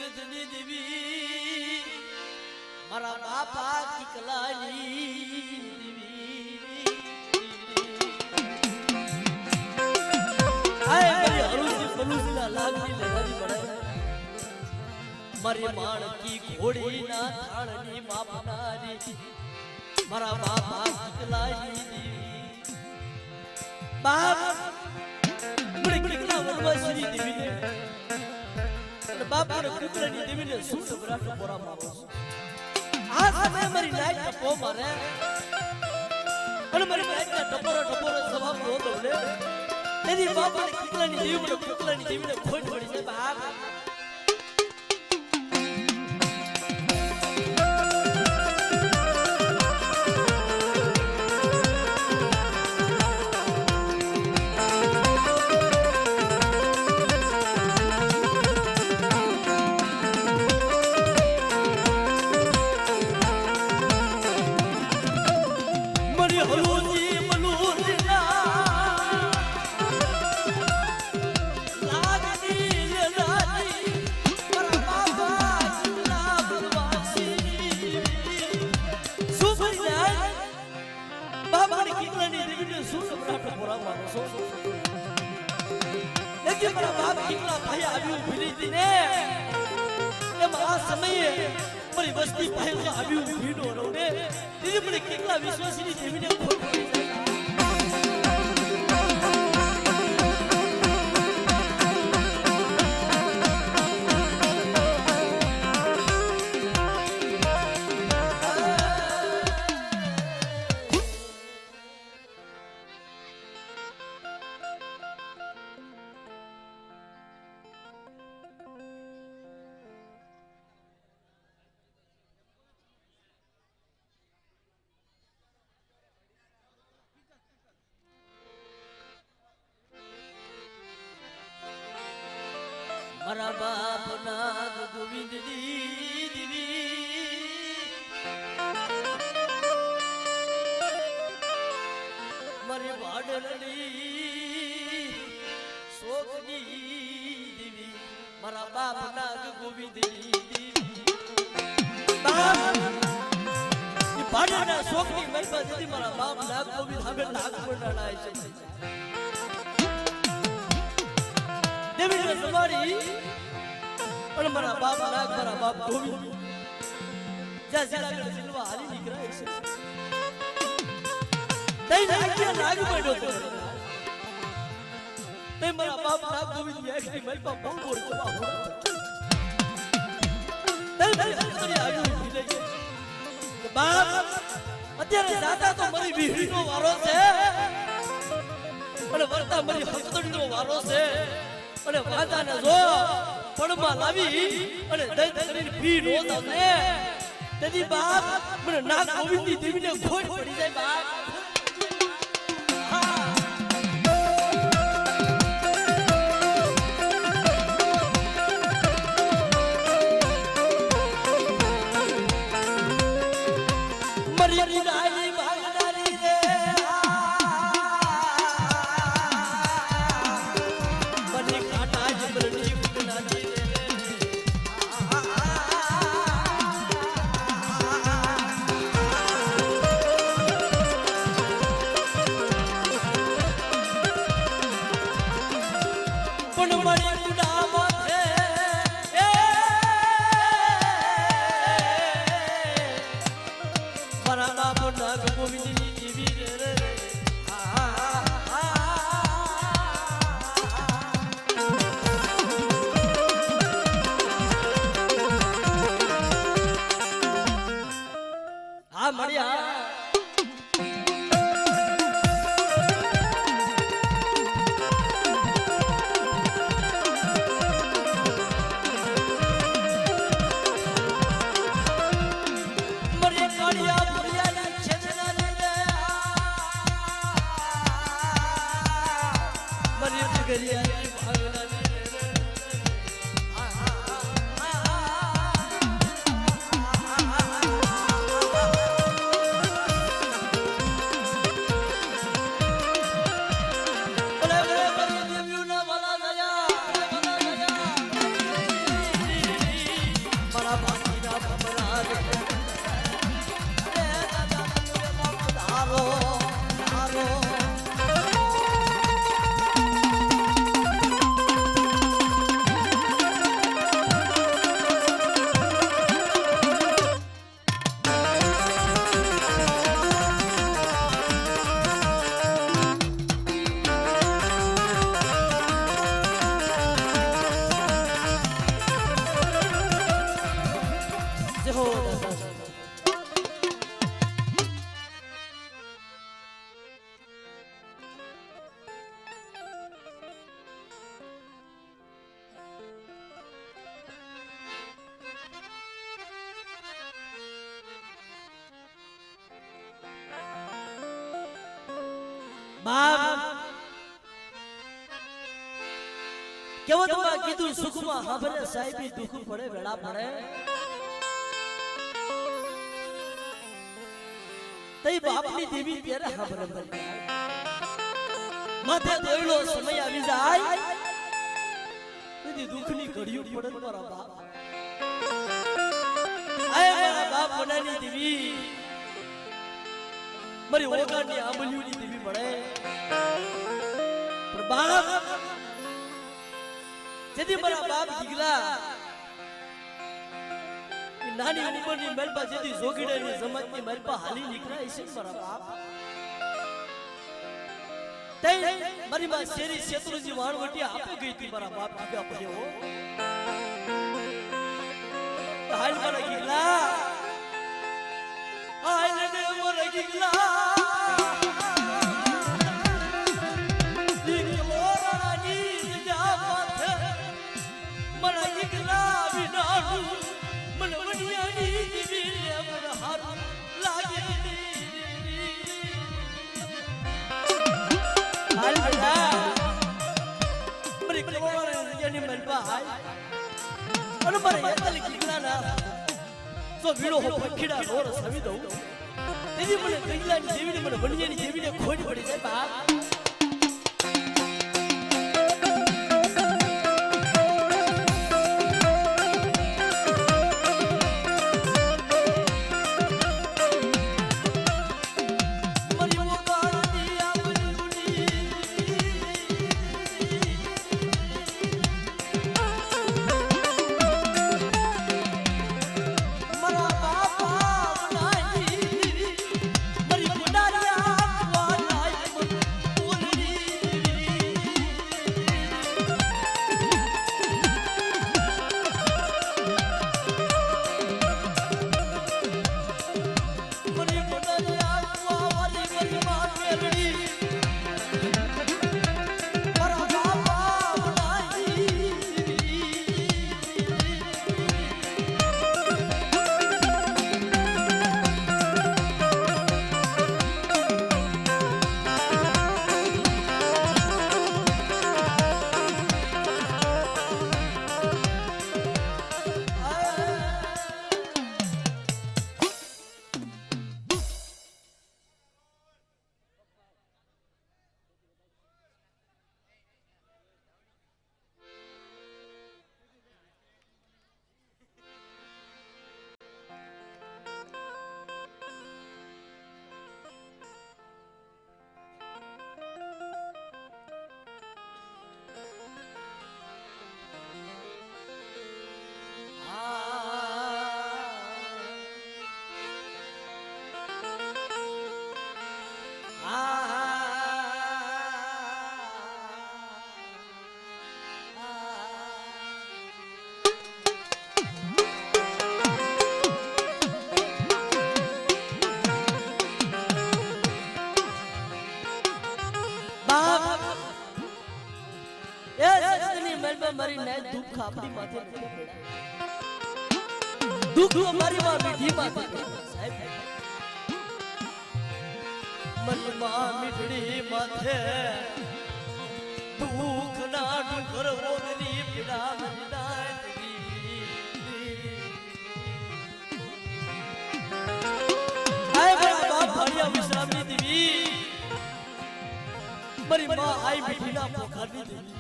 જની દેવી મારા બાપા કિકલાની દેવી આય મારી હરુજી બલુસના લાગની લહેરી પડે મારી માણકી ઘોડીના થાળની માપનારી મારા બાપા કિકલાની દેવી બાપ મને કિકલા વનવાસની દેવીને બાપા કુકરાની દેવીને શું સબરાટ પોરા મારો આ સમય મારી નાઈટ ટપો મારે અને મારી નાઈટ ટપોરો જવાબ દો દોલે તેની બાપાને કુકરાની દેવીને ખોટ પડી છે બાપ મારી વસ્તી પહેલા આવ્યું ભીડો રોને દીદી મને કેટલા વિશ્વાસની દેવીને ખોટ પડી જાય મારા બાપ નાગ ગોવિંદની દેવી મારી વાડલની શોકની દેવી મારા બાપ નાગ ગોવિંદની દેવી વાડલના શોકની મહિમા દીધી મારા બાપ નાગ ગોવિંદ હવે નાગ મંડળાય છે દેવી તમારી અને મારા બાપ નાગ મારા બાપ ગોવિંદ જ્યાં જલાગઢ જિલ્લા હાલી નીકળાય છે તઈ નાગ્યા નાગ પડ્યો તો તઈ મારા બાપ નાગ ગોવિંદ ની એકની મલપા બહુ બોર કરવા હો તઈ તમારી આગળ ઉભી રહી કે બાપ અત્યારે દાદા તો મારી વીહડીનો વારો છે અને વર્તા મારી હસતડીનો વારો છે અને વાદાને જો પડમાં લાવી અને દઈ કરીને પી રોજ આવને તેથી બાપ મને નાગ ગોવિંદની દેવીને ખોટ પડી જાય બાપ મરી રાઈ ભાગનારી રે મને કાટા જબરની ઉડનારી રે પણ મારી ઉડામાં છે મારા બાપ નાગ ગોવિંદની દેવી રે હા મળ્યા બાપ કેવો તમા કીધું સુખમાં હાભરે સાહેબી દુખ પડે વેળા પડે તઈ બાપની દેવી ત્યારે હાભરે પડે માથે દોયલો સમય આવી જાય તેથી દુખની ઘડીઓ પડે મારા બાપ આય મારા બાપ બનાની દેવી મારી ઓગાની આંબલીઓની દેવી પડે પણ બાપ જેથી મારા બાપ દીકરા નાની ઉંમરની મલપા જેથી જોગીડાની સમાજની મલપા હાલી નીકળાય છે મારા બાપ તે મારી માં શેરી શેત્રુજી વાણવટી આપે ગઈ હતી મારા બાપ દીકરા પડ્યો હાલ મારા ગીગલા હાલ ને મારા ગીગલા ખોટ પડી જાય બાપ મારી નાય દુખ આપણી માથે દુખ મારી માં મીઠી માથે સાહેબ મારી માં મીઠડી માથે દુખ ના ડુંગર ઓરની પીડા નાય આય મારા બાપ ભાડિયા વિશ્રામની દેવી મારી માં આઈ મીઠી ના પોખારની દેવી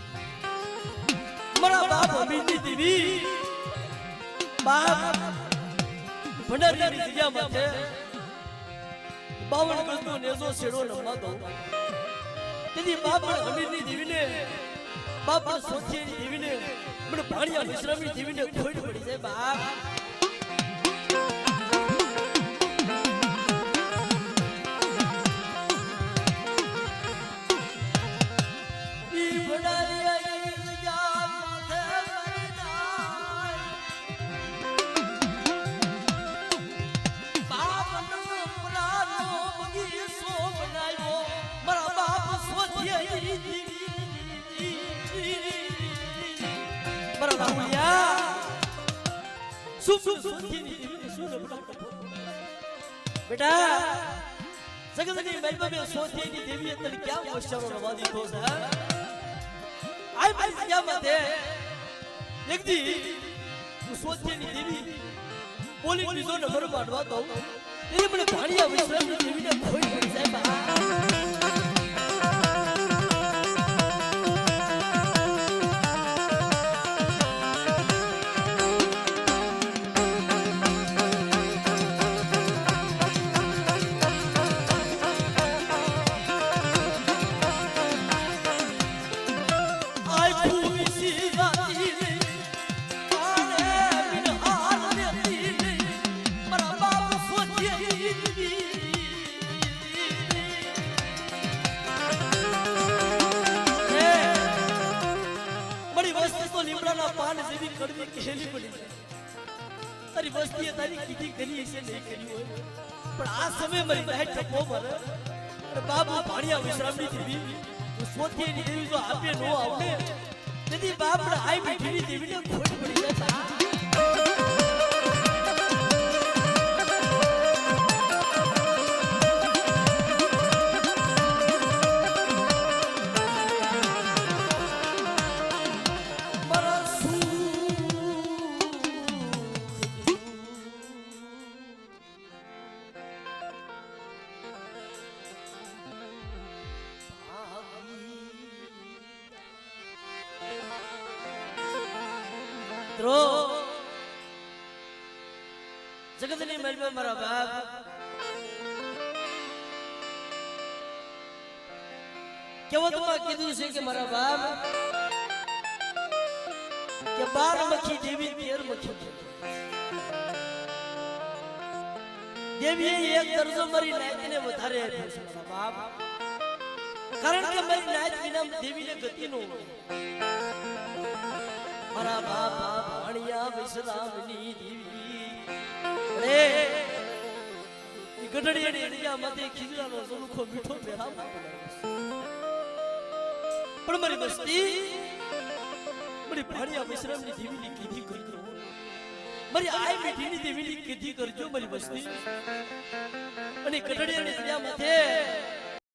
મારા બાપ અમીની દેવી બાપ ભંડારીની જગ્યા માથે 52 ગજનો નેજો છેડો નમવા દઉં તેથી બાપ અમીરની દેવીને બાપ સોખીની દેવીને મને ભાણિયા વિશ્રામની દેવીને ખોટ પડી જાય બાપ બેટા જગતની મહેલમાં સોથીની દેવીએ તને ક્યાં વસ્યાનો રવા દીધો છે આય મારી જગ્યામાં તે એકદી હું સોથીની દેવી બોલી લીધો ને મર માંડવા દઉં એ મને ભાણિયા વિશ્રામની દેવીને ખોઈ પડી સાહેબ તારી વસ્તીએ તારી કીધી કરી હશે નહીં કરી હોય પણ આ સમય મારી નાઈટ ટપો મારે અને બાબુ ભાણિયા વિશ્રામની દેવી હું સોથીની દેવી જો આપે નો આવડે તેથી બાપડે આઈ મીઠીની દેવીને ખોટ પડી જાય જગતની મહેલમાં મારા બાપ કહેવતમાં કીધું છે કે મારા બાપ કે 12 મખી દેવી 13 મખી દેવીએ એક દરજ્જો મારી નાયકને વધારે આપ્યો છે મારા બાપ કારણ કે મારી નાયક વિના દેવીને ગતિ ન હોય મારા બાપ ભાણિયા વિશ્રામની દેવી રે ઈ ગઢડિયાની અડિયામાંથી ખીજડાનો સુલખો મીઠો બેરામ પણ મારી મસ્તી મારી ભાણિયા વિશ્રામની દેવીની કીધી કરજો મારી આઈ મીઠીની દેવીની કીધી કરજો મારી મસ્તી અને ગઢડિયાની અડિયામાંથી